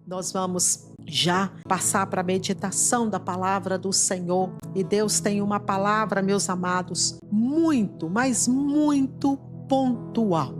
Nós vamos já passar para a meditação da palavra do Senhor. E Deus tem uma palavra, meus amados, muito, mas muito pontual.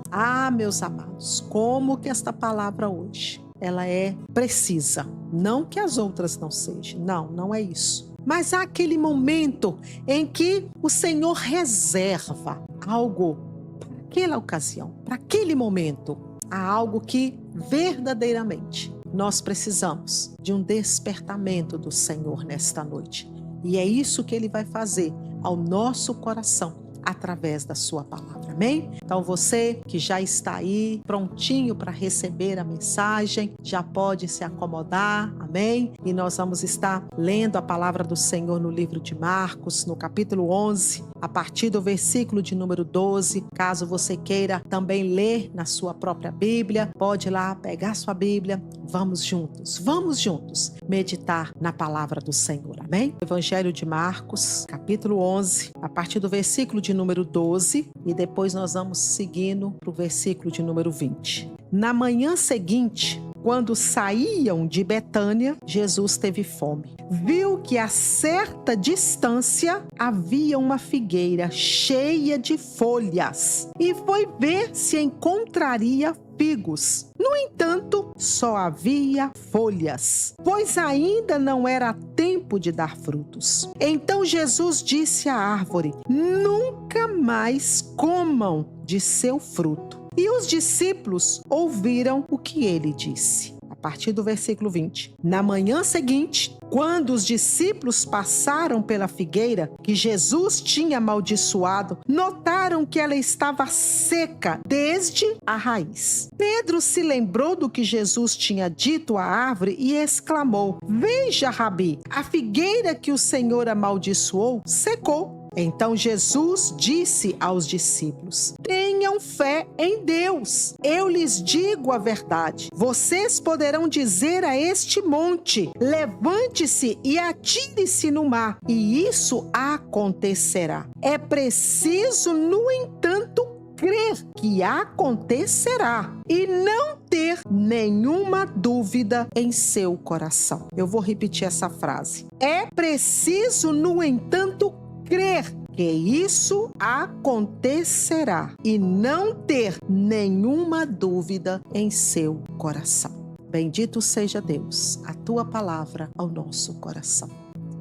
Ah, meus amados, como que esta palavra hoje, ela é precisa. Não que as outras não sejam, não é isso. Mas há aquele momento em que o Senhor reserva algo para aquela ocasião, para aquele momento. Há algo que verdadeiramente nós precisamos de um despertamento do Senhor nesta noite. E é isso que Ele vai fazer ao nosso coração através da sua palavra. Amém? Então você que já está aí prontinho para receber a mensagem, já pode se acomodar. Amém? E nós vamos estar lendo a palavra do Senhor no livro de Marcos, no capítulo 11, a partir do versículo de número 12. Caso você queira também ler na sua própria Bíblia, pode ir lá pegar sua Bíblia. Vamos juntos meditar na palavra do Senhor. Amém? Evangelho de Marcos, capítulo 11, a partir do versículo de número 12, e depois nós vamos seguindo para o versículo de número 20. Na manhã seguinte, quando saíam de Betânia, Jesus teve fome. Viu que a certa distância havia uma figueira cheia de folhas e foi ver se encontraria figos. No entanto, só havia folhas, pois ainda não era tempo de dar frutos. Então Jesus disse à árvore: nunca mais comam de seu fruto. E os discípulos ouviram o que ele disse. A partir do versículo 20. Na manhã seguinte, quando os discípulos passaram pela figueira que Jesus tinha amaldiçoado, notaram que ela estava seca desde a raiz. Pedro se lembrou do que Jesus tinha dito à árvore e exclamou: veja, Rabi, a figueira que o Senhor amaldiçoou secou. Então Jesus disse aos discípulos: tenham fé em Deus. Eu lhes digo a verdade. Vocês poderão dizer a este monte: levante-se e atire-se no mar, e isso acontecerá. É preciso, no entanto, crer que acontecerá e não ter nenhuma dúvida em seu coração. Eu vou repetir essa frase. É preciso, no entanto, crer que isso acontecerá e não ter nenhuma dúvida em seu coração. Bendito seja Deus, a tua palavra ao nosso coração.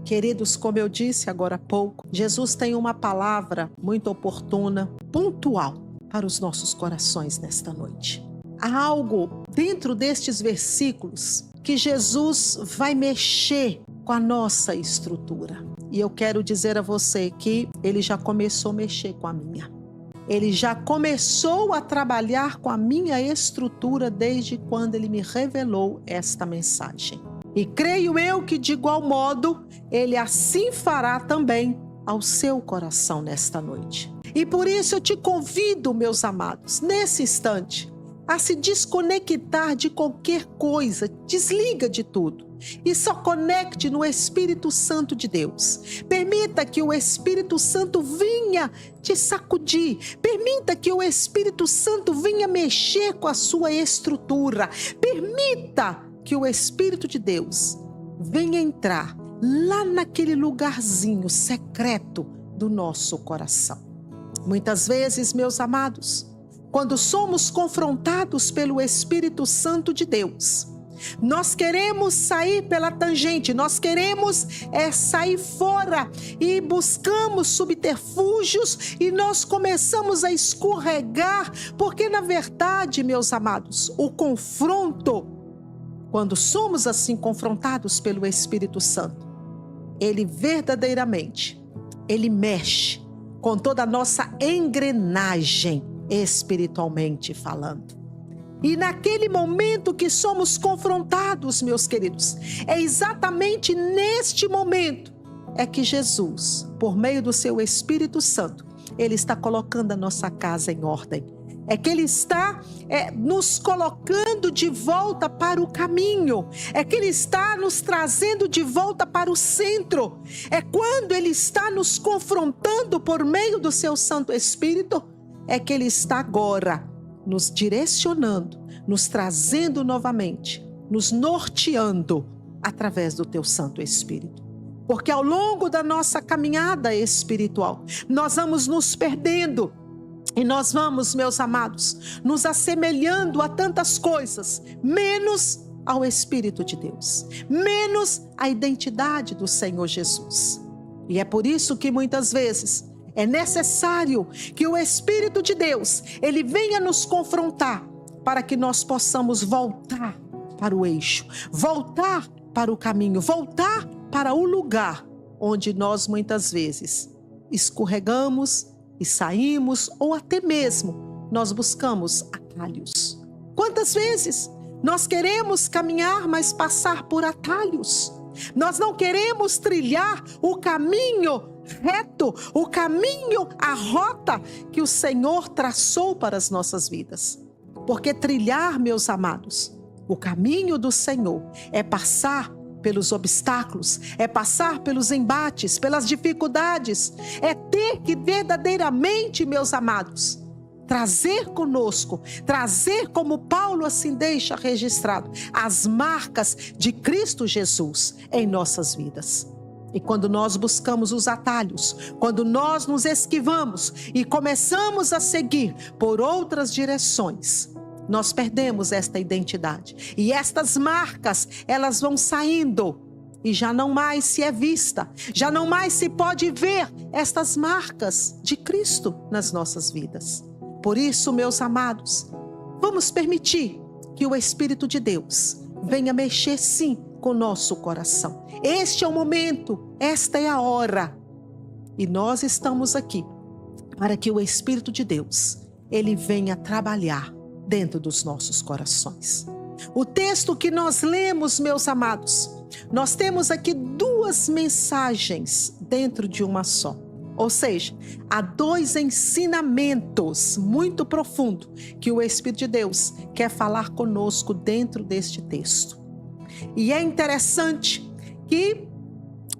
Queridos, como eu disse agora há pouco, Jesus tem uma palavra muito oportuna, pontual para os nossos corações nesta noite. Há algo dentro destes versículos que Jesus vai mexer com a nossa estrutura. E eu quero dizer a você que ele já começou a mexer com a minha. Ele já começou a trabalhar com a minha estrutura desde quando ele me revelou esta mensagem. E creio eu que de igual modo ele assim fará também ao seu coração nesta noite. E por isso eu te convido, meus amados, nesse instante, a se desconectar de qualquer coisa, desliga de tudo e só conecte no Espírito Santo de Deus. Permita que o Espírito Santo venha te sacudir, permita que o Espírito Santo venha mexer com a sua estrutura, permita que o Espírito de Deus venha entrar lá naquele lugarzinho secreto do nosso coração. Muitas vezes, meus amados, quando somos confrontados pelo Espírito Santo de Deus, nós queremos sair pela tangente, nós queremos sair fora e buscamos subterfúgios e nós começamos a escorregar, porque na verdade, meus amados, o confronto, quando somos assim confrontados pelo Espírito Santo, ele verdadeiramente, ele mexe com toda a nossa engrenagem espiritualmente falando. E naquele momento que somos confrontados, meus queridos, é exatamente neste momento é que Jesus, por meio do seu Espírito Santo, ele está colocando a nossa casa em ordem. É que ele está nos colocando de volta para o caminho. É que ele está nos trazendo de volta para o centro. É quando ele está nos confrontando por meio do seu Santo Espírito, é que ele está agora nos direcionando, nos trazendo novamente nos norteando através do teu Santo Espírito. Porque ao longo da nossa caminhada espiritual, nós vamos nos perdendo e nós vamos, meus amados, nos assemelhando a tantas coisas, menos ao Espírito de Deus, menos à identidade do Senhor Jesus. E é por isso que muitas vezes é necessário que o Espírito de Deus, ele venha nos confrontar para que nós possamos voltar para o eixo, voltar para o caminho, voltar para o lugar onde nós muitas vezes escorregamos e saímos, ou até mesmo nós buscamos atalhos. Quantas vezes nós queremos caminhar, mas passar por atalhos? Nós não queremos trilhar o caminho reto, o caminho, a rota que o Senhor traçou para as nossas vidas. Porque trilhar, meus amados, o caminho do Senhor é passar pelos obstáculos, é passar pelos embates, pelas dificuldades, é ter que verdadeiramente, meus amados, trazer conosco, trazer, como Paulo assim deixa registrado, as marcas de Cristo Jesus em nossas vidas. E quando nós buscamos os atalhos, quando nós nos esquivamos e começamos a seguir por outras direções, nós perdemos esta identidade. E estas marcas, elas vão saindo e já não mais se é vista, já não mais se pode ver estas marcas de Cristo nas nossas vidas. Por isso, meus amados, vamos permitir que o Espírito de Deus venha mexer sim com o nosso coração. Este é o momento, esta é a hora. E nós estamos aqui para que o Espírito de Deus, ele venha trabalhar dentro dos nossos corações. O texto que nós lemos, meus amados, nós temos aqui duas mensagens dentro de uma só. Ou seja, há dois ensinamentos muito profundos que o Espírito de Deus quer falar conosco dentro deste texto. E é interessante que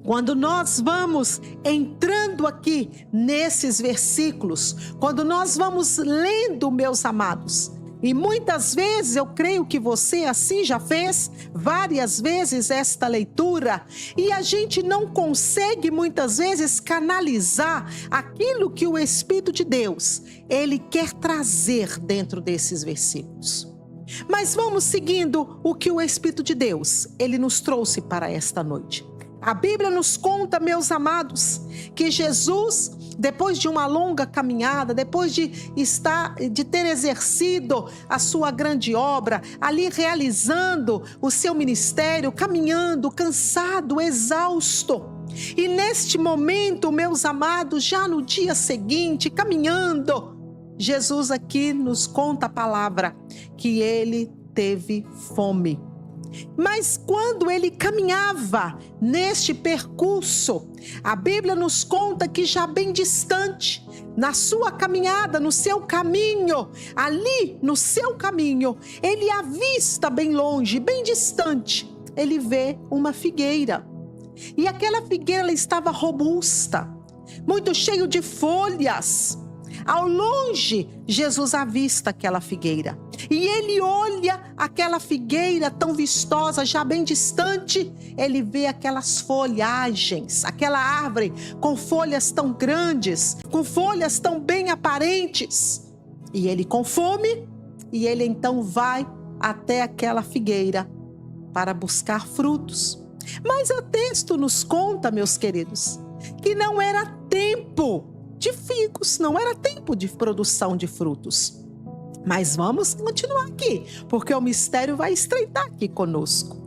quando nós vamos entrando aqui nesses versículos, quando nós vamos lendo, meus amados, e muitas vezes eu creio que você assim já fez várias vezes esta leitura, e a gente não consegue muitas vezes canalizar aquilo que o Espírito de Deus, ele quer trazer dentro desses versículos. Mas vamos seguindo o que o Espírito de Deus, ele nos trouxe para esta noite. A Bíblia nos conta, meus amados, que Jesus, depois de uma longa caminhada, depois de ter exercido a sua grande obra, ali realizando o seu ministério, caminhando, cansado, exausto. E neste momento, meus amados, já no dia seguinte, caminhando, Jesus aqui nos conta a palavra que ele teve fome. Mas quando ele caminhava neste percurso, a Bíblia nos conta que já bem distante, na sua caminhada, no seu caminho, ali no seu caminho, ele avista bem longe, bem distante, ele vê uma figueira. E aquela figueira ela estava robusta, muito cheio de folhas. Ao longe, Jesus avista aquela figueira. E ele olha aquela figueira tão vistosa, já bem distante. Ele vê aquelas folhagens, aquela árvore com folhas tão grandes, com folhas tão bem aparentes. E ele com fome, e ele então vai até aquela figueira para buscar frutos. Mas o texto nos conta, meus queridos, que não era tempo de figos, não era tempo de produção de frutos. Mas vamos continuar aqui, porque o mistério vai estreitar aqui conosco.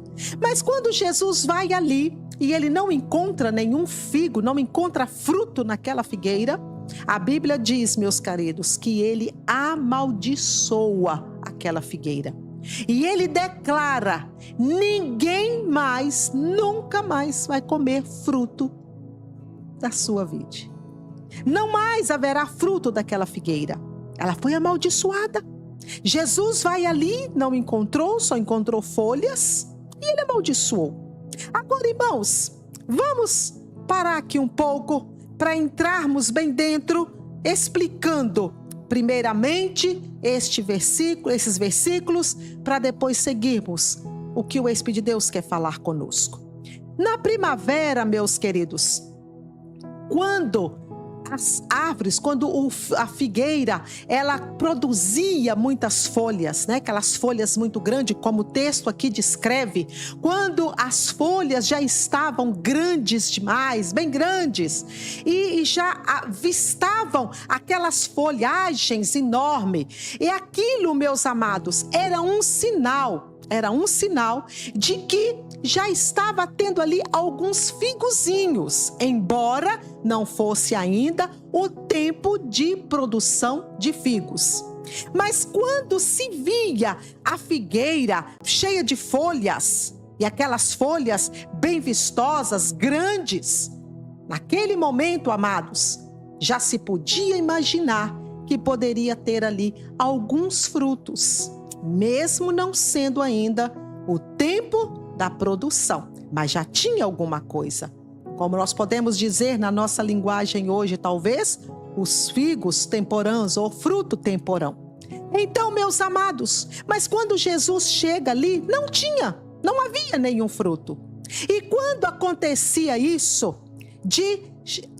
Mas quando Jesus vai ali e ele não encontra nenhum figo, não encontra fruto naquela figueira, a Bíblia diz, meus queridos, que ele amaldiçoa aquela figueira. E ele declara: ninguém mais, nunca mais vai comer fruto da sua vide. Não mais haverá fruto daquela figueira. Ela foi amaldiçoada. Jesus vai ali, não encontrou, só encontrou folhas e ele amaldiçoou. Agora, irmãos, vamos parar aqui um pouco para entrarmos bem dentro, explicando primeiramente esses versículos, para depois seguirmos o que o Espírito de Deus quer falar conosco. Na primavera, meus queridos, quando as árvores, quando a figueira, ela produzia muitas folhas, né? Aquelas folhas muito grandes, como o texto aqui descreve, quando as folhas já estavam grandes demais, bem grandes, e já avistavam aquelas folhagens enormes, e aquilo, meus amados, era um sinal de que já estava tendo ali alguns figozinhos, embora não fosse ainda o tempo de produção de figos. Mas quando se via a figueira cheia de folhas, e aquelas folhas bem vistosas, grandes, naquele momento, amados, já se podia imaginar que poderia ter ali alguns frutos, mesmo não sendo ainda o tempo da produção, mas já tinha alguma coisa. Como nós podemos dizer na nossa linguagem hoje, talvez, os figos temporãos ou fruto temporão. Então, meus amados, mas quando Jesus chega ali, não havia nenhum fruto. E quando acontecia isso,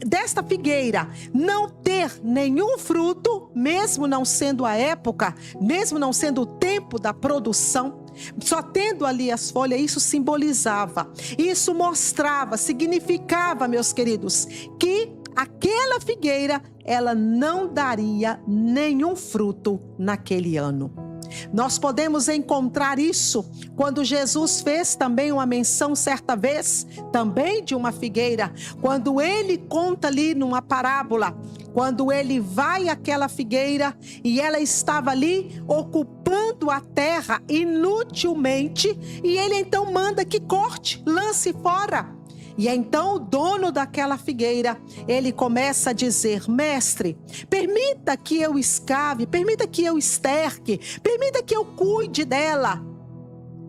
desta figueira não ter nenhum fruto, mesmo não sendo a época, mesmo não sendo o tempo da produção, só tendo ali as folhas, isso simbolizava, isso mostrava, significava, meus queridos, que aquela figueira, ela não daria nenhum fruto naquele ano. Nós podemos encontrar isso quando Jesus fez também uma menção certa vez, também de uma figueira, quando ele conta ali numa parábola, quando ele vai àquela figueira e ela estava ali ocupando a terra inutilmente, e ele então manda que corte, lance fora. E então o dono daquela figueira, ele começa a dizer: mestre, permita que eu escave, permita que eu esterque, permita que eu cuide dela.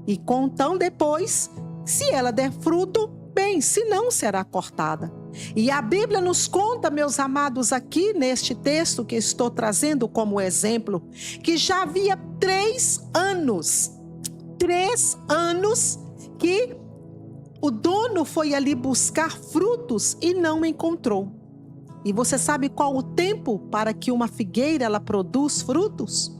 E então depois, se ela der fruto, bem, se não, será cortada. E a Bíblia nos conta, meus amados, aqui neste texto que estou trazendo como exemplo, que já havia 3 anos que o dono foi ali buscar frutos e não encontrou. E você sabe qual o tempo para que uma figueira ela produz frutos?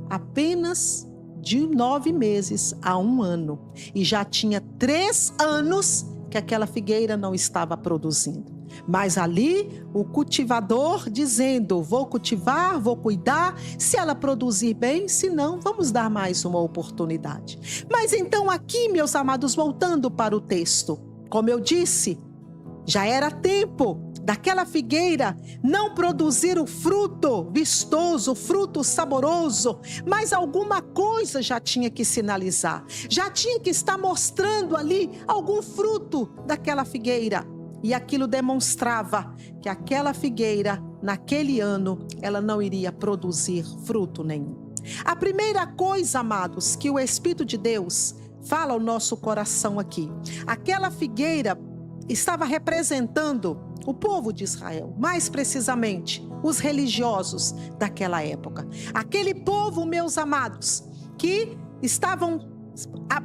Apenas de 9 meses a 1 ano. E já tinha 3 anos que aquela figueira não estava produzindo. Mas ali o cultivador dizendo: vou cultivar, vou cuidar, se ela produzir bem, se não, vamos dar mais uma oportunidade. Mas então aqui, meus amados, voltando para o texto, como eu disse, já era tempo daquela figueira não produzir o fruto vistoso, o fruto saboroso, mas alguma coisa já tinha que sinalizar, já tinha que estar mostrando ali algum fruto daquela figueira. E aquilo demonstrava que aquela figueira, naquele ano, ela não iria produzir fruto nenhum. A primeira coisa, amados, que o Espírito de Deus fala ao nosso coração aqui, aquela figueira estava representando o povo de Israel, mais precisamente, os religiosos daquela época. Aquele povo, meus amados, que estavam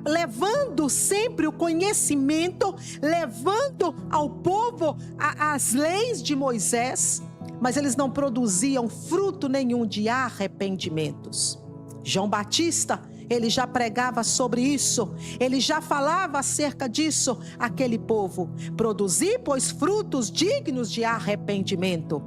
levando sempre o conhecimento, levando ao povo as leis de Moisés, mas eles não produziam fruto nenhum de arrependimentos. João Batista, ele já pregava sobre isso, ele já falava acerca disso, aquele povo: produzir, pois, frutos dignos de arrependimento.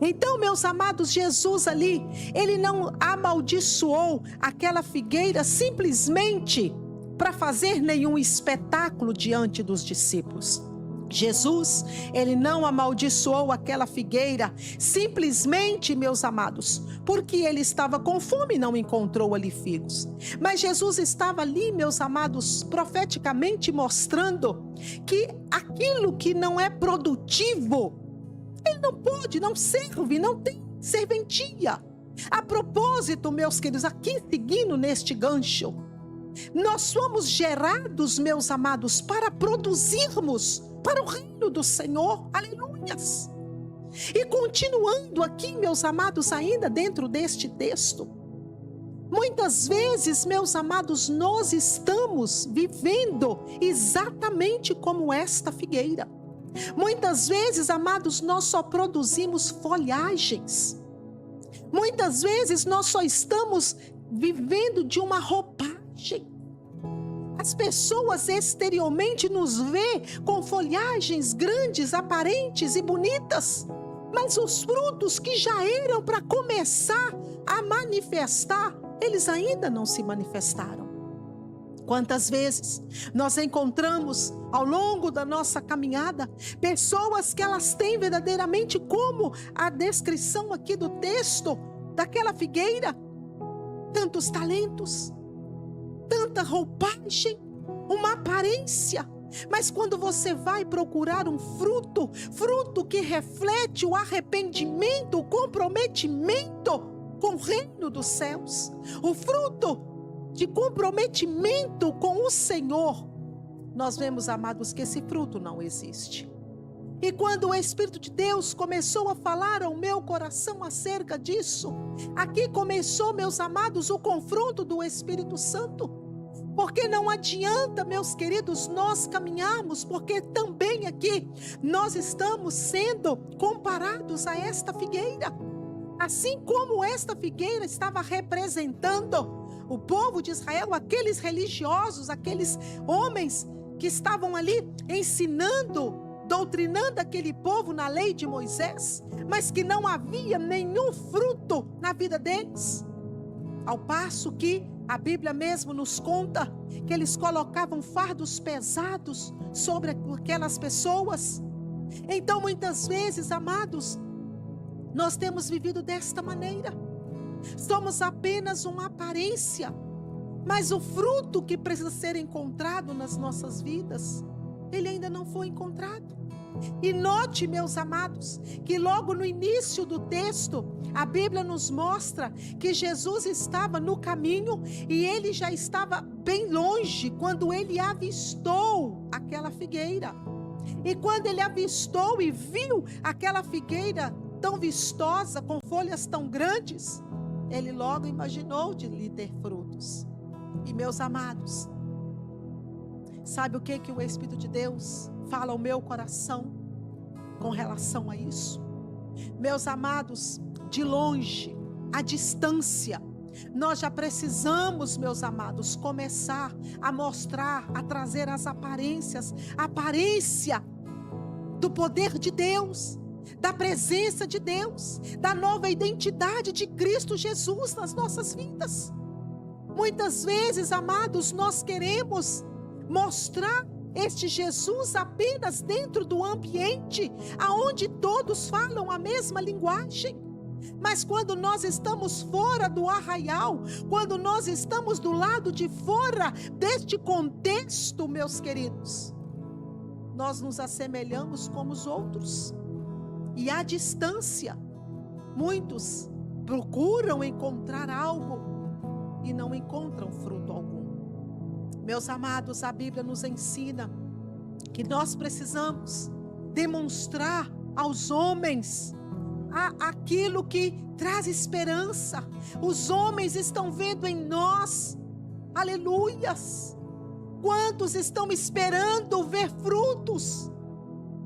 Então, meus amados, Jesus ali, ele não amaldiçoou aquela figueira simplesmente para fazer nenhum espetáculo diante dos discípulos. Jesus, ele não amaldiçoou aquela figueira simplesmente, meus amados, porque ele estava com fome e não encontrou ali figos. Mas Jesus estava ali, meus amados, profeticamente mostrando que aquilo que não é produtivo, ele não pode, não serve, não tem serventia. A propósito, meus queridos, aqui seguindo neste gancho, nós fomos gerados, meus amados, para produzirmos para o reino do Senhor. Aleluias! E continuando aqui, meus amados, ainda dentro deste texto, Muitas vezes, meus amados, nós estamos vivendo exatamente como esta figueira. Muitas vezes, amados, nós só produzimos folhagens. Muitas vezes nós só estamos vivendo de uma roupagem. As pessoas exteriormente nos veem com folhagens grandes, aparentes e bonitas, mas os frutos que já eram para começar a manifestar, eles ainda não se manifestaram. Quantas vezes nós encontramos ao longo da nossa caminhada pessoas que elas têm verdadeiramente, como a descrição aqui do texto daquela figueira, tantos talentos, tanta roupagem, uma aparência, mas quando você vai procurar um fruto que reflete o arrependimento, o comprometimento com o reino dos céus, o fruto de comprometimento com o Senhor, nós vemos, amados, que esse fruto não existe. E quando o Espírito de Deus começou a falar ao meu coração acerca disso, aqui começou, meus amados, o confronto do Espírito Santo. Porque não adianta, meus queridos, nós caminharmos, porque também aqui nós estamos sendo comparados a esta figueira. Assim como esta figueira estava representando o povo de Israel, aqueles religiosos, aqueles homens que estavam ali ensinando, doutrinando aquele povo na lei de Moisés, mas que não havia nenhum fruto na vida deles. Ao passo que a Bíblia mesmo nos conta que eles colocavam fardos pesados sobre aquelas pessoas. Então, muitas vezes, amados, nós temos vivido desta maneira. Somos apenas uma aparência, mas o fruto que precisa ser encontrado nas nossas vidas, ele ainda não foi encontrado. E note, meus amados, que logo no início do texto, a Bíblia nos mostra que Jesus estava no caminho e ele já estava bem longe quando ele avistou aquela figueira. E quando ele avistou e viu aquela figueira tão vistosa, com folhas tão grandes, ele logo imaginou de lhe ter frutos. E, meus amados, sabe o que o Espírito de Deus fala ao meu coração com relação a isso? Meus amados, de longe, à distância, nós já precisamos, meus amados, começar a mostrar, a trazer as aparências, a aparência do poder de Deus, da presença de Deus, da nova identidade de Cristo Jesus nas nossas vidas. Muitas vezes, amados, nós queremos mostrar este Jesus apenas dentro do ambiente aonde todos falam a mesma linguagem. Mas quando nós estamos fora do arraial, quando nós estamos do lado de fora deste contexto, meus queridos, nós nos assemelhamos como os outros. E à distância, muitos procuram encontrar algo e não encontram fruto algum. Meus amados, a Bíblia nos ensina que nós precisamos demonstrar aos homens aquilo que traz esperança. Os homens estão vendo em nós, aleluias. Quantos estão esperando ver frutos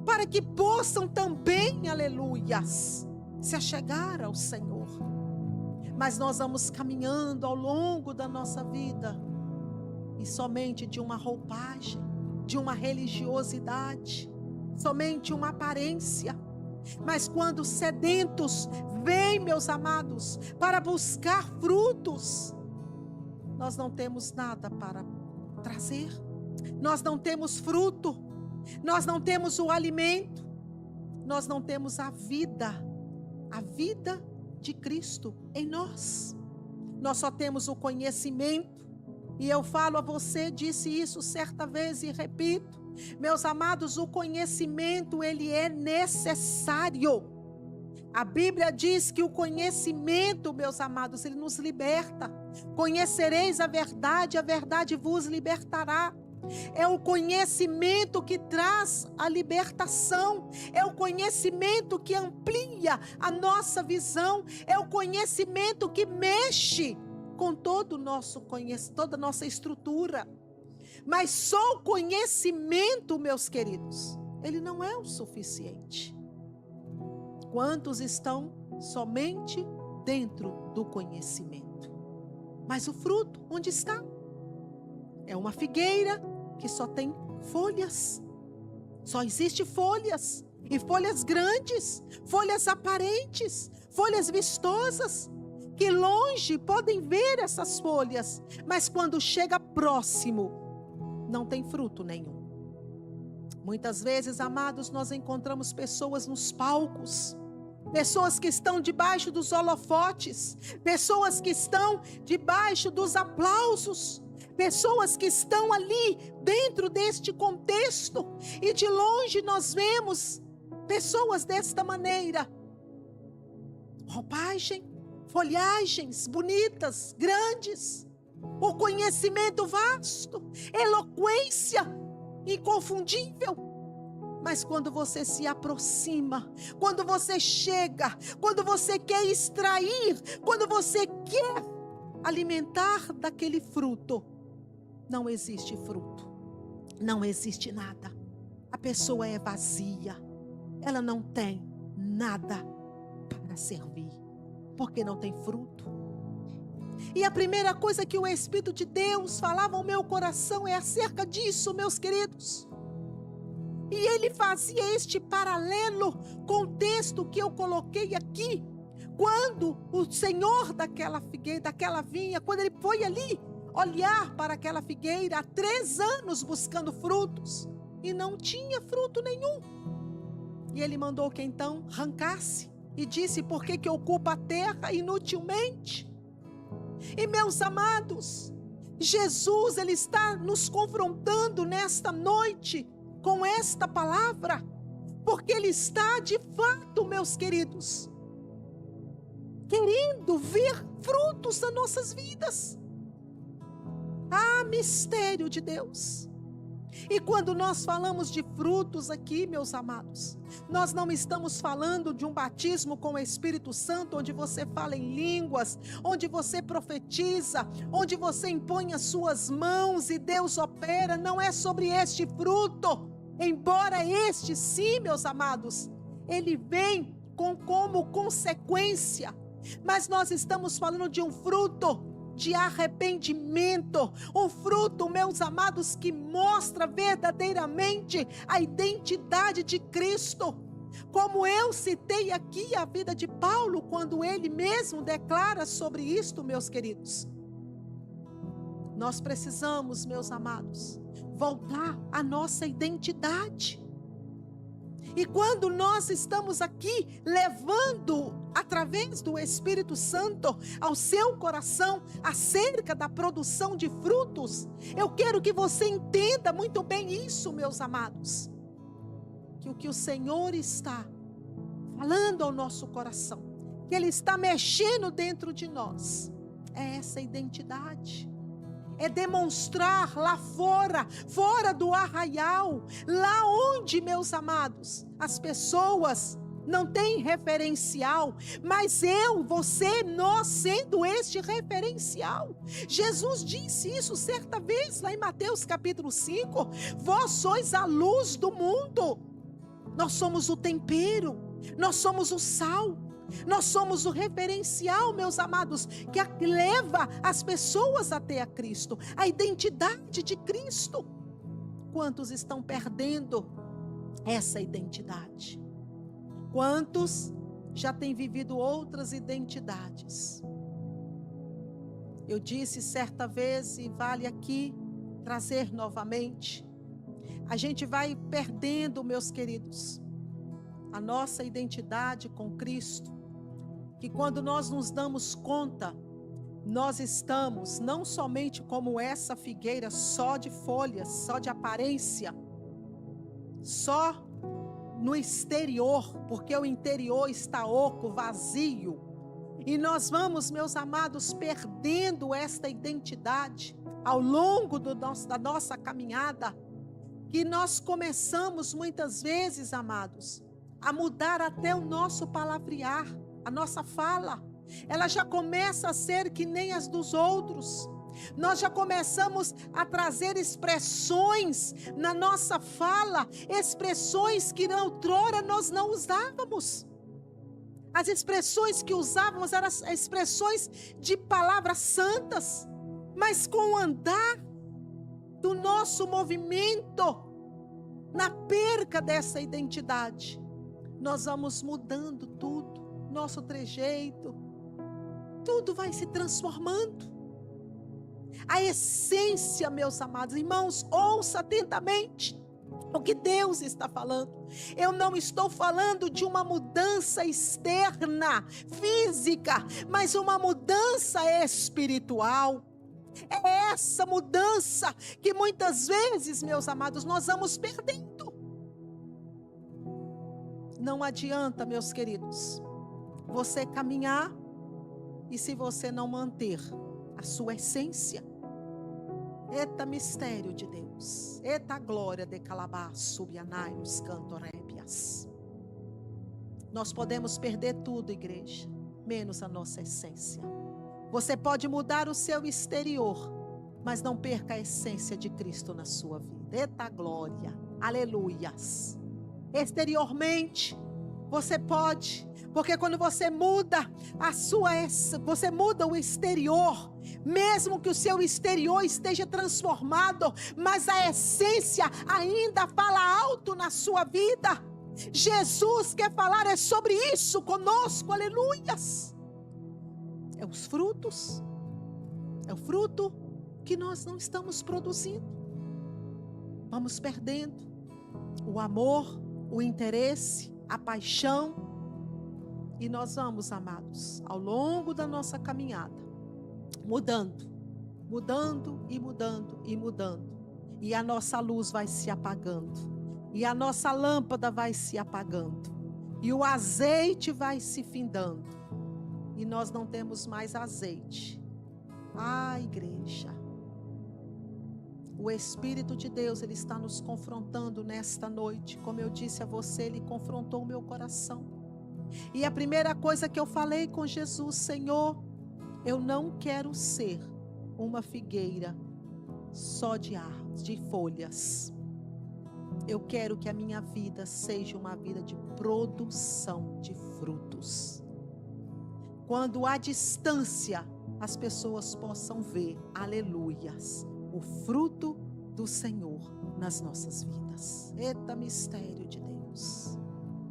para que possam também, aleluias, se achegar ao Senhor. Mas nós vamos caminhando ao longo da nossa vida e somente de uma roupagem, de uma religiosidade, somente uma aparência. Mas quando sedentos vêm, meus amados, para buscar frutos, nós não temos nada para trazer, nós não temos fruto, nós não temos o alimento, nós não temos a vida de Cristo em nós. Nós só temos o conhecimento. E eu falo a você, disse isso certa vez e repito, meus amados, o conhecimento, ele é necessário. A Bíblia diz que o conhecimento, meus amados, ele nos liberta. Conhecereis a verdade vos libertará. É o conhecimento que traz a libertação, é o conhecimento que amplia a nossa visão, é o conhecimento que mexe com todo o nosso conhecimento, toda a nossa estrutura. Mas só o conhecimento, meus queridos, ele não é o suficiente. Quantos estão somente dentro do conhecimento? Mas o fruto, onde está? É uma figueira que só tem folhas. Só existe folhas. E folhas grandes, folhas aparentes, folhas vistosas, que longe podem ver essas folhas, mas quando chega próximo, não tem fruto nenhum. Muitas vezes, amados, nós encontramos pessoas nos palcos, pessoas que estão debaixo dos holofotes, pessoas que estão debaixo dos aplausos, pessoas que estão ali dentro deste contexto, e de longe nós vemos pessoas desta maneira, roupagem, folhagens bonitas, grandes, o conhecimento vasto, eloquência inconfundível. Mas quando você se aproxima, quando você chega, quando você quer extrair, quando você quer alimentar daquele fruto, não existe fruto, não existe nada. A pessoa é vazia, ela não tem nada para servir, porque não tem fruto. E a primeira coisa que o Espírito de Deus falava ao meu coração é acerca disso, meus queridos. E ele fazia este paralelo com o texto que eu coloquei aqui, quando o Senhor daquela figueira, daquela vinha, quando ele foi ali olhar para aquela figueira há 3 anos buscando frutos, e não tinha fruto nenhum. E ele mandou que então arrancasse, e disse: por que ocupa a terra inutilmente? E meus amados, Jesus, ele está nos confrontando nesta noite com esta palavra, porque ele está de fato, meus queridos, querendo ver frutos nas nossas vidas. Ah, mistério de Deus. E quando nós falamos de frutos aqui, meus amados, nós não estamos falando de um batismo com o Espírito Santo, onde você fala em línguas, onde você profetiza, onde você impõe as suas mãos e Deus opera. Não é sobre este fruto, embora este, sim, meus amados, ele vem como consequência, mas nós estamos falando de um fruto de arrependimento, um fruto, meus amados, que mostra verdadeiramente a identidade de Cristo. Como eu citei aqui a vida de Paulo, quando ele mesmo declara sobre isto, meus queridos. Nós precisamos, meus amados, voltar à nossa identidade. E quando nós estamos aqui levando, através do Espírito Santo, ao seu coração, acerca da produção de frutos, eu quero que você entenda muito bem isso, meus amados. Que o que o Senhor está falando ao nosso coração, que Ele está mexendo dentro de nós, é essa identidade. É demonstrar lá fora do arraial, lá onde, meus amados, as pessoas não têm referencial, mas eu, você, nós sendo este referencial. Jesus disse isso certa vez lá em Mateus capítulo 5, vós sois a luz do mundo, nós somos o tempero, nós somos o sal. Nós somos o referencial, meus amados, que leva as pessoas até a Cristo, a identidade de Cristo. Quantos estão perdendo essa identidade? Quantos já têm vivido outras identidades? Eu disse certa vez, e vale aqui trazer novamente, a gente vai perdendo, meus queridos, a nossa identidade com Cristo, que quando nós nos damos conta, nós estamos não somente como essa figueira, só de folhas, só de aparência, só no exterior, porque o interior está oco, vazio, e nós vamos, meus amados, perdendo esta identidade ao longo da nossa caminhada, que nós começamos muitas vezes, amados, a mudar até o nosso palavrear, a nossa fala. ela já começa a ser que nem as dos outros. Nós já começamos a trazer expressões na nossa fala, expressões que outrora nós não usávamos. As expressões que usávamos eram as expressões de palavras santas, mas com o andar do nosso movimento, na perca dessa identidade, nós vamos mudando tudo, nosso trejeito, tudo vai se transformando. A essência, meus amados irmãos, ouça atentamente o que Deus está falando. Eu não estou falando de uma mudança externa, física, mas uma mudança espiritual. É essa mudança que muitas vezes, meus amados, nós vamos perdendo. Não adianta, meus queridos, você caminhar e se você não manter a sua essência. Eita mistério de Deus, eita glória de Calabá, subianai nos cantorébias. Nós podemos perder tudo, igreja, menos a nossa essência. Você pode mudar o seu exterior, mas não perca a essência de Cristo na sua vida. Eita glória, aleluias. Exteriormente, você pode, porque quando você muda você muda o exterior, mesmo que o seu exterior esteja transformado, mas a essência ainda fala alto na sua vida. Jesus quer falar sobre isso conosco, aleluias. É os frutos, é o fruto que nós não estamos produzindo. Vamos perdendo o amor, o interesse, a paixão, e nós vamos, amados, ao longo da nossa caminhada, mudando, e a nossa luz vai se apagando, e a nossa lâmpada vai se apagando, e o azeite vai se findando, e nós não temos mais azeite. Igreja, o Espírito de Deus, Ele está nos confrontando nesta noite. Como eu disse a você, Ele confrontou o meu coração. E a primeira coisa que eu falei com Jesus: Senhor, eu não quero ser uma figueira só de folhas. Eu quero que a minha vida seja uma vida de produção de frutos. Quando à distância as pessoas possam ver, aleluias, o fruto do Senhor nas nossas vidas. Eita mistério de Deus.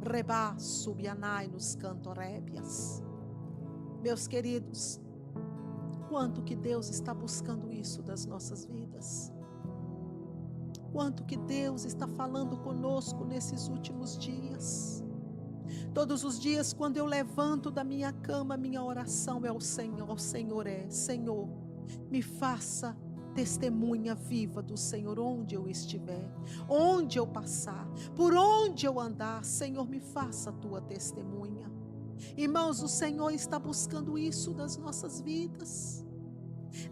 Rebá, subianai nos cantorébias. Meus queridos, quanto que Deus está buscando isso das nossas vidas? Quanto que Deus está falando conosco nesses últimos dias? Todos os dias, quando eu levanto da minha cama, minha oração é ao Senhor. Senhor, me faça testemunha viva do Senhor onde eu estiver, onde eu passar, por onde eu andar. Senhor, me faça a tua testemunha. Irmãos, o Senhor está buscando isso das nossas vidas.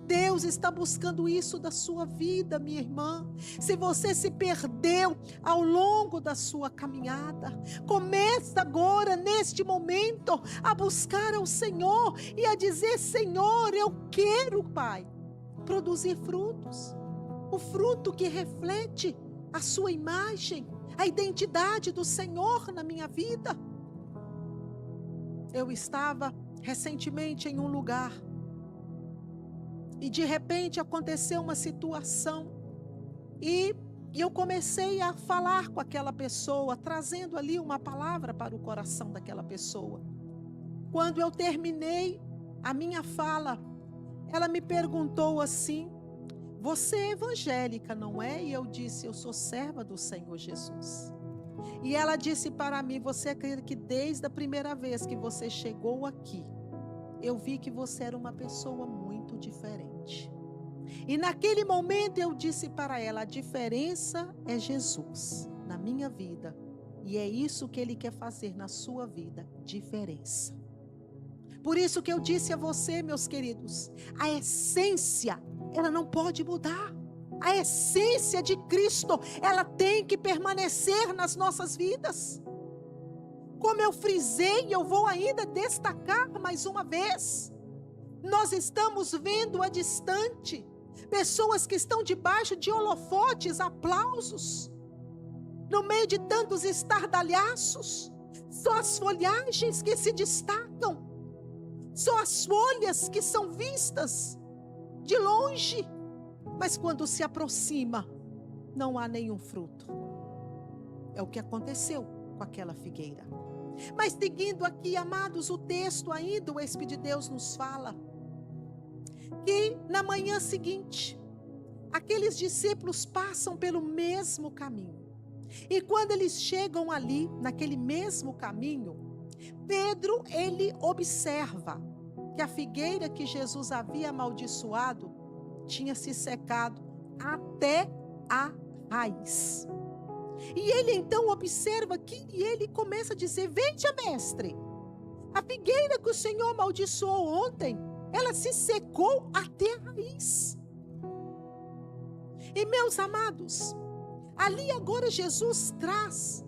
Deus está buscando isso da sua vida, minha irmã. Se você se perdeu ao longo da sua caminhada, começa agora, neste momento, a buscar ao Senhor e a dizer: Senhor, eu quero, Pai, produzir frutos. O fruto que reflete a sua imagem, a identidade do Senhor na minha vida. Eu estava recentemente em um lugar e de repente aconteceu uma situação e eu comecei a falar com aquela pessoa, trazendo ali uma palavra para o coração daquela pessoa. Quando eu terminei a minha fala, ela me perguntou assim: você é evangélica, não é? E eu disse: eu sou serva do Senhor Jesus. E ela disse para mim: você acredita que desde a primeira vez que você chegou aqui, eu vi que você era uma pessoa muito diferente. E naquele momento eu disse para ela: a diferença é Jesus na minha vida. E é isso que Ele quer fazer na sua vida, diferença. Por isso que eu disse a você, meus queridos, a essência, ela não pode mudar. A essência de Cristo, ela tem que permanecer nas nossas vidas. Como eu frisei, eu vou ainda destacar mais uma vez. Nós estamos vendo a distante pessoas que estão debaixo de holofotes, aplausos, no meio de tantos estardalhaços. Só as folhagens que se destacam, só as folhas que são vistas de longe, mas quando se aproxima, não há nenhum fruto. É o que aconteceu com aquela figueira. Mas seguindo aqui, amados, o texto ainda, o Espírito de Deus nos fala que na manhã seguinte, aqueles discípulos passam pelo mesmo caminho. E quando eles chegam ali, naquele mesmo caminho, Pedro, ele observa que a figueira que Jesus havia amaldiçoado tinha se secado até a raiz. E ele então observa aqui e ele começa a dizer: veja, mestre, a figueira que o Senhor amaldiçoou ontem, ela se secou até a raiz. E meus amados, ali agora Jesus traz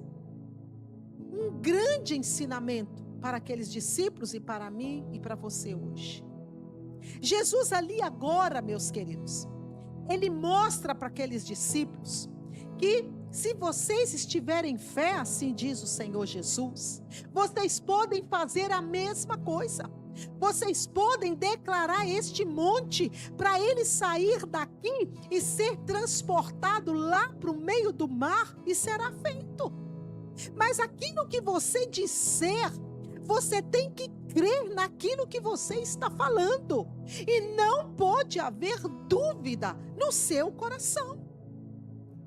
um grande ensinamento para aqueles discípulos e para mim e para você hoje. Jesus ali agora, meus queridos, ele mostra para aqueles discípulos que se vocês estiverem fé, assim diz o Senhor Jesus, vocês podem fazer a mesma coisa. Vocês podem declarar este monte para ele sair daqui e ser transportado lá para o meio do mar e será feito. Mas aquilo que você disser, você tem que crer naquilo que você está falando. E não pode haver dúvida no seu coração.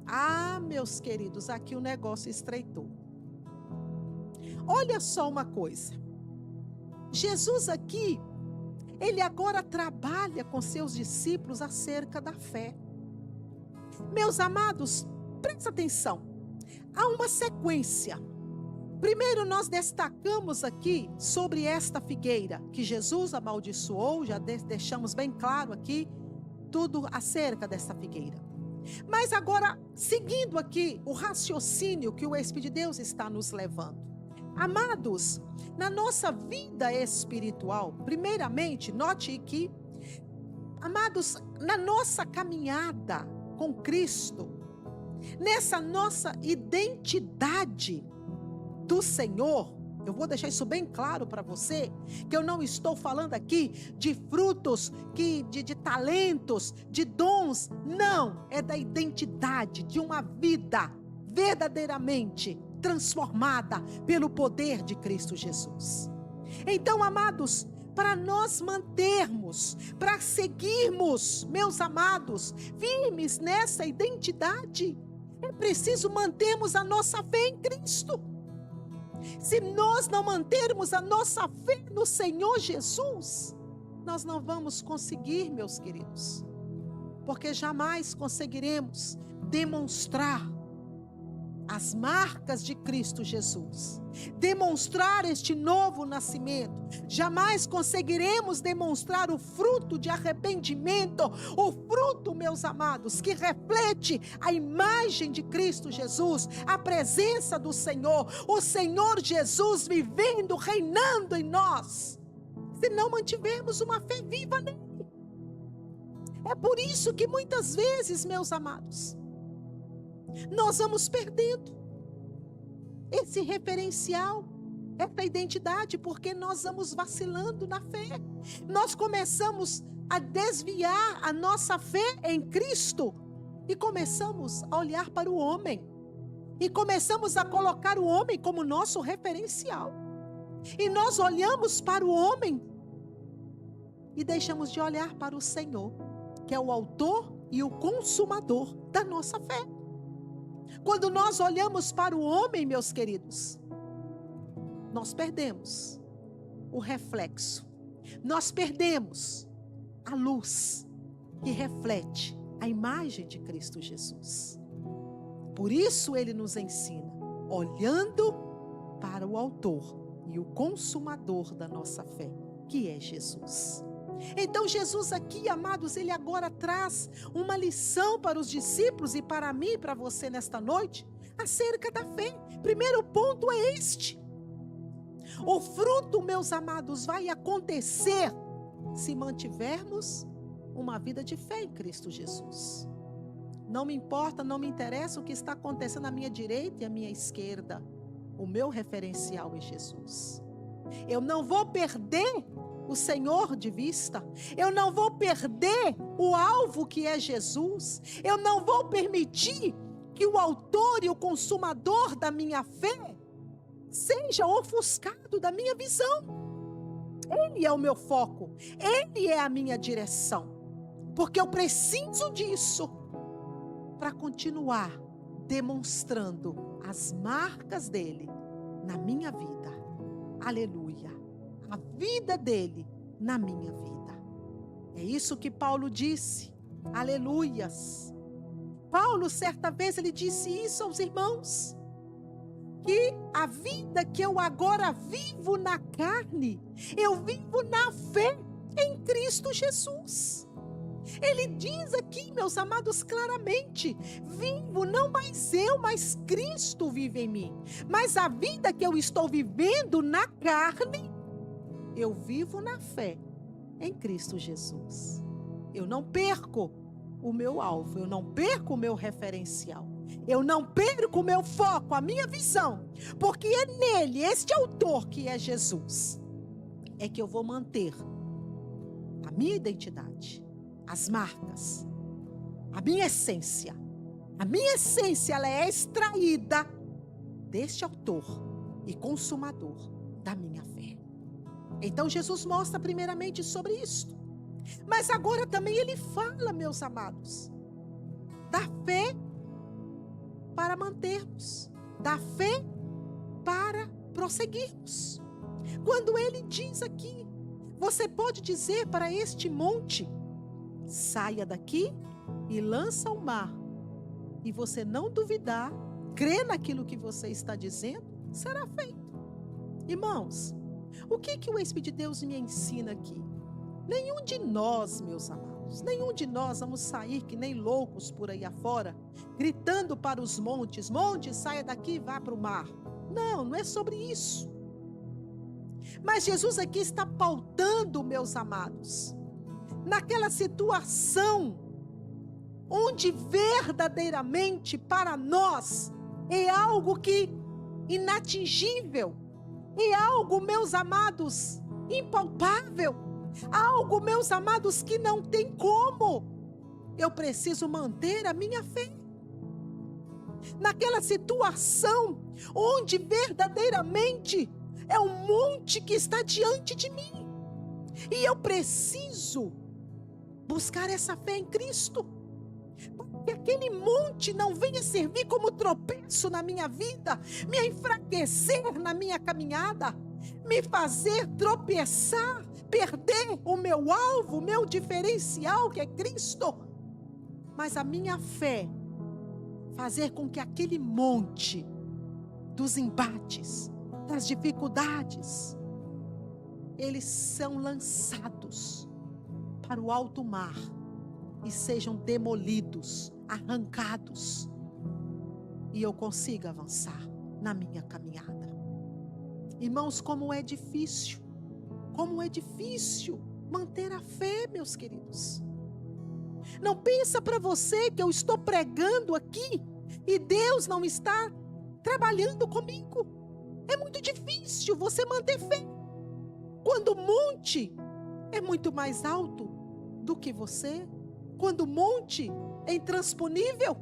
Ah, meus queridos, aqui o negócio estreitou. Olha só uma coisa. Jesus aqui, ele agora trabalha com seus discípulos acerca da fé. Meus amados, presta atenção. Há uma sequência. Primeiro nós destacamos aqui sobre esta figueira que Jesus amaldiçoou, já deixamos bem claro aqui tudo acerca dessa figueira. Mas agora, seguindo aqui o raciocínio que o Espírito de Deus está nos levando. Amados, na nossa vida espiritual, primeiramente, note que, amados, na nossa caminhada com Cristo, nessa nossa identidade do Senhor, eu vou deixar isso bem claro para você, que eu não estou falando aqui de frutos, de talentos, de dons, não, é da identidade de uma vida verdadeiramente transformada pelo poder de Cristo Jesus. Então, amados, para nós mantermos, para seguirmos, meus amados, firmes nessa identidade, é preciso mantermos a nossa fé em Cristo. Se nós não mantermos a nossa fé no Senhor Jesus, nós não vamos conseguir, meus queridos, porque jamais conseguiremos demonstrar as marcas de Cristo Jesus, demonstrar este novo nascimento. Jamais conseguiremos demonstrar o fruto de arrependimento, o fruto, meus amados, que reflete a imagem de Cristo Jesus, a presença do Senhor, o Senhor Jesus vivendo, reinando em nós, se não mantivermos uma fé viva nele. É por isso que muitas vezes, meus amados, nós vamos perdendo esse referencial, essa identidade, porque nós vamos vacilando na fé. Nós começamos a desviar a nossa fé em Cristo e começamos a olhar para o homem. E começamos a colocar o homem como nosso referencial. E nós olhamos para o homem e deixamos de olhar para o Senhor, que é o autor e o consumador da nossa fé. Quando nós olhamos para o homem, meus queridos, nós perdemos o reflexo, nós perdemos a luz que reflete a imagem de Cristo Jesus. Por isso ele nos ensina, olhando para o autor e o consumador da nossa fé, que é Jesus. Então Jesus aqui, amados, ele agora traz uma lição para os discípulos e para mim e para você nesta noite, acerca da fé. Primeiro ponto é este: O fruto, meus amados, vai acontecer se mantivermos uma vida de fé em Cristo Jesus. Não me importa, não me interessa o que está acontecendo à minha direita e à minha esquerda. O meu referencial é Jesus. Eu não vou perder o Senhor de vista. Eu não vou perder o alvo que é Jesus. Eu não vou permitir que o autor e o consumador da minha fé seja ofuscado da minha visão. Ele é o meu foco. Ele é a minha direção. Porque eu preciso disso para continuar demonstrando as marcas dele na minha vida. Aleluia. A vida dele na minha vida. É isso que Paulo disse. Aleluias. Paulo, certa vez, ele disse isso aos irmãos. Que a vida que eu agora vivo na carne, eu vivo na fé em Cristo Jesus. Ele diz aqui, meus amados, claramente: vivo não mais eu, mas Cristo vive em mim. Mas a vida que eu estou vivendo na carne, eu vivo na fé em Cristo Jesus. Eu não perco o meu alvo, eu não perco o meu referencial. Eu não perco o meu foco, a minha visão. Porque é nele, este autor que é Jesus, é que eu vou manter a minha identidade, as marcas, a minha essência. A minha essência, ela é extraída deste autor e consumador da minha fé. Então Jesus mostra primeiramente sobre isto. Mas agora também ele fala, meus amados, da fé para mantermos, da fé para prosseguirmos. Quando ele diz aqui, você pode dizer para este monte: saia daqui e lança ao mar. E você não duvidar, crer naquilo que você está dizendo, será feito. Irmãos, o que o Espírito de Deus me ensina aqui? Nenhum de nós, meus amados, nenhum de nós vamos sair que nem loucos por aí afora, gritando para os montes: monte, saia daqui e vá para o mar. Não, não é sobre isso. Mas Jesus aqui está pautando, meus amados, naquela situação onde verdadeiramente para nós é algo que inatingível, é algo, meus amados, impalpável, algo, meus amados, que não tem como. Eu preciso manter a minha fé. Naquela situação onde verdadeiramente é um monte que está diante de mim. E eu preciso buscar essa fé em Cristo. Que aquele monte não venha servir como tropeço na minha vida, me enfraquecer na minha caminhada, me fazer tropeçar, perder o meu alvo, o meu diferencial, que é Cristo. Mas a minha fé fazer com que aquele monte dos embates, das dificuldades, eles são lançados para o alto mar e sejam demolidos, arrancados, e eu consiga avançar na minha caminhada. Irmãos, como é difícil manter a fé, meus queridos. Não pensa para você que eu estou pregando aqui e Deus não está trabalhando comigo. É muito difícil você manter fé quando o monte é muito mais alto do que você, quando o monte é intransponível.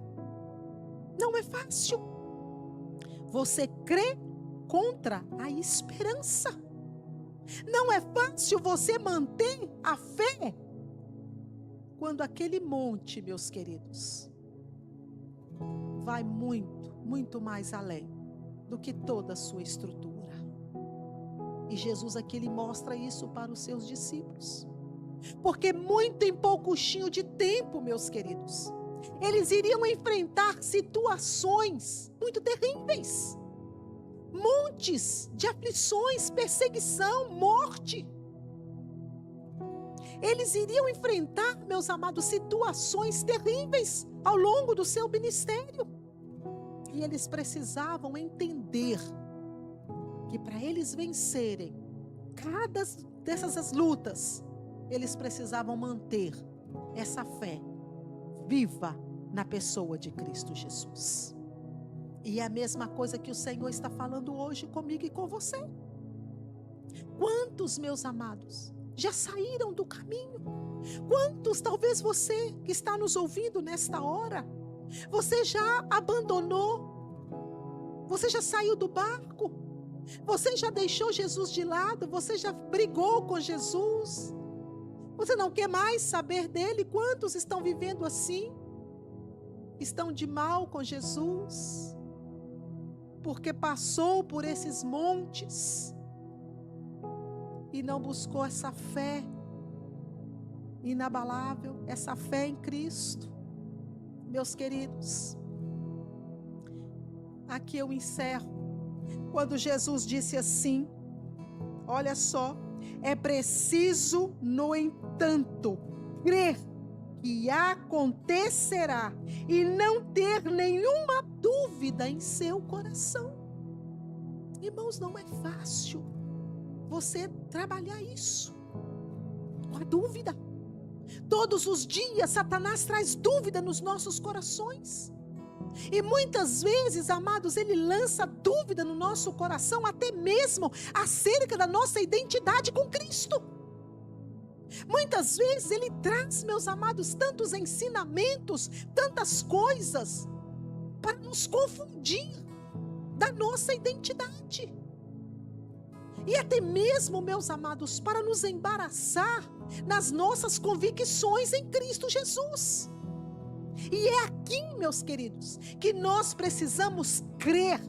Não é fácil. Você crê contra a esperança. Não é fácil você manter a fé quando aquele monte, meus queridos, vai muito, muito mais além do que toda a sua estrutura. E Jesus aqui, ele mostra isso para os seus discípulos. Porque muito em pouquinho de tempo, meus queridos, eles iriam enfrentar situações muito terríveis. Montes de aflições, perseguição, morte. Eles iriam enfrentar, meus amados, situações terríveis ao longo do seu ministério. E eles precisavam entender que para eles vencerem cada dessas lutas, eles precisavam manter essa fé viva na pessoa de Cristo Jesus. E é a mesma coisa que o Senhor está falando hoje comigo e com você. Quantos, meus amados, já saíram do caminho? Quantos, talvez você que está nos ouvindo nesta hora, você já abandonou? Você já saiu do barco? Você já deixou Jesus de lado? Você já brigou com Jesus? Você não quer mais saber dele? Quantos estão vivendo assim? Estão de mal com Jesus? Porque passou por esses montes e não buscou essa fé inabalável, essa fé em Cristo. Meus queridos, aqui eu encerro. Quando Jesus disse assim, olha só, é preciso, no entanto, crer que acontecerá e não ter nenhuma dúvida em seu coração. Irmãos, não é fácil você trabalhar isso com a dúvida. Todos os dias Satanás traz dúvida nos nossos corações. E muitas vezes, amados, ele lança dúvida no nosso coração, até mesmo acerca da nossa identidade com Cristo. Muitas vezes ele traz, meus amados, tantos ensinamentos, tantas coisas, para nos confundir da nossa identidade. E até mesmo, meus amados, para nos embaraçar nas nossas convicções em Cristo Jesus. E é aqui, meus queridos, que nós precisamos crer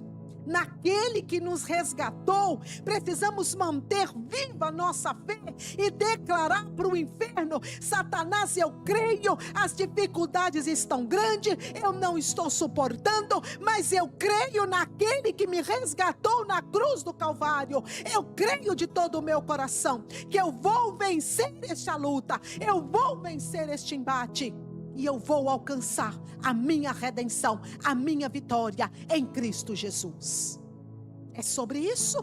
naquele que nos resgatou. Precisamos manter viva a nossa fé e declarar para o inferno: Satanás, eu creio, as dificuldades estão grandes, eu não estou suportando, mas eu creio naquele que me resgatou na cruz do Calvário. Eu creio de todo o meu coração que eu vou vencer esta luta, eu vou vencer este embate. E eu vou alcançar a minha redenção, a minha vitória em Cristo Jesus. É sobre isso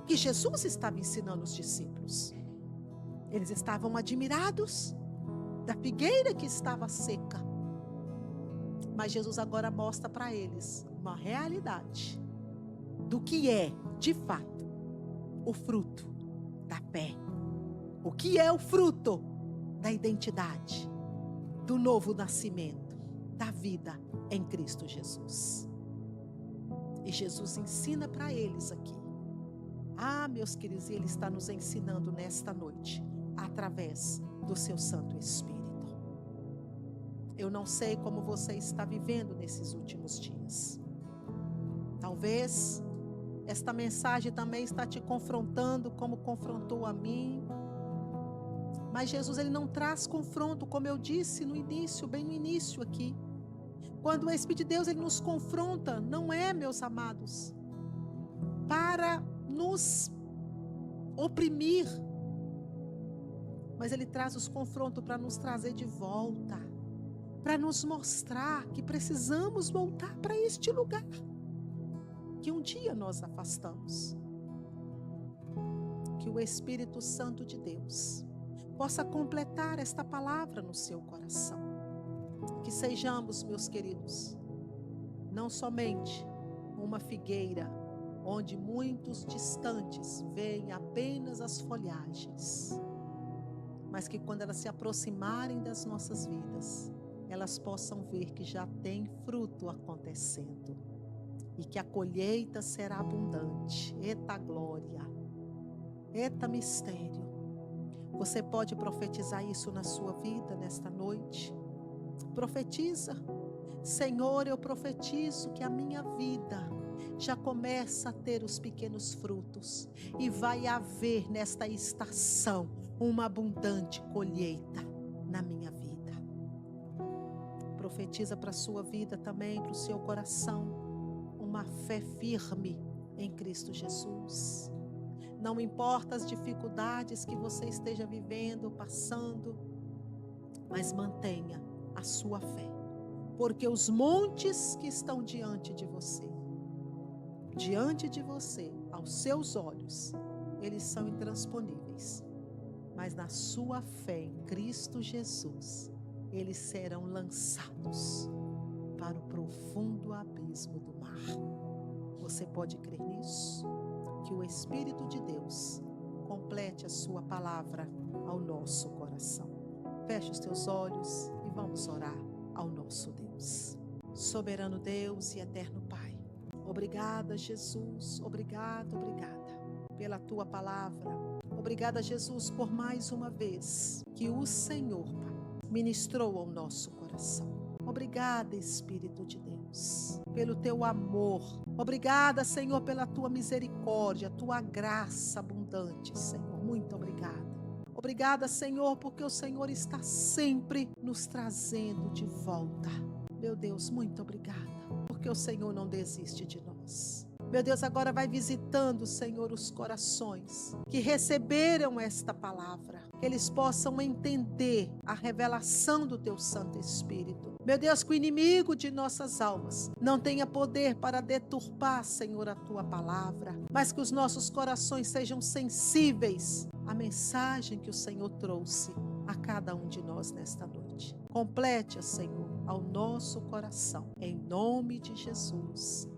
que Jesus estava ensinando os discípulos. Eles estavam admirados da figueira que estava seca. Mas Jesus agora mostra para eles uma realidade do que é, de fato, o fruto da fé. O que é o fruto da identidade, do novo nascimento, da vida em Cristo Jesus. E Jesus ensina para eles aqui. Meus queridos, Ele está nos ensinando nesta noite, através do seu Santo Espírito. Eu não sei como você está vivendo nesses últimos dias. Talvez esta mensagem também está te confrontando, como confrontou a mim. Mas Jesus, Ele não traz confronto, como eu disse no início, bem no início aqui. Quando o Espírito de Deus, Ele nos confronta, não é, meus amados, para nos oprimir, mas Ele traz os confrontos para nos trazer de volta, para nos mostrar que precisamos voltar para este lugar, que um dia nós afastamos. Que o Espírito Santo de Deus possa completar esta palavra no seu coração. Que sejamos, meus queridos, não somente uma figueira onde muitos distantes veem apenas as folhagens, mas que quando elas se aproximarem das nossas vidas, elas possam ver que já tem fruto acontecendo e que a colheita será abundante. Eita glória, eita mistério. Você pode profetizar isso na sua vida nesta noite? Profetiza. Senhor, eu profetizo que a minha vida já começa a ter os pequenos frutos e vai haver nesta estação uma abundante colheita na minha vida. Profetiza para a sua vida também, para o seu coração, uma fé firme em Cristo Jesus. Não importa as dificuldades que você esteja vivendo, passando, mas mantenha a sua fé, porque os montes que estão diante de você diante de você, aos seus olhos, eles são intransponíveis. Mas na sua fé em Cristo Jesus, eles serão lançados para o profundo abismo do mar. Você pode crer nisso? Que o Espírito de Deus complete a sua palavra ao nosso coração. Feche os teus olhos e vamos orar ao nosso Deus. Soberano Deus e eterno Pai, obrigada, Jesus, obrigada pela tua palavra. Obrigada, Jesus, por mais uma vez que o Senhor, Pai, ministrou ao nosso coração. Obrigada, Espírito de Deus, pelo teu amor. Obrigada, Senhor, pela tua misericórdia, tua graça abundante, Senhor. Muito obrigada. Obrigada, Senhor, porque o Senhor está sempre nos trazendo de volta. Meu Deus, muito obrigada, porque o Senhor não desiste de nós. Meu Deus, agora vai visitando, Senhor, os corações que receberam esta palavra, que eles possam entender a revelação do teu Santo Espírito. Meu Deus, que o inimigo de nossas almas não tenha poder para deturpar, Senhor, a tua palavra, mas que os nossos corações sejam sensíveis à mensagem que o Senhor trouxe a cada um de nós nesta noite. Complete-a, Senhor, ao nosso coração, em nome de Jesus.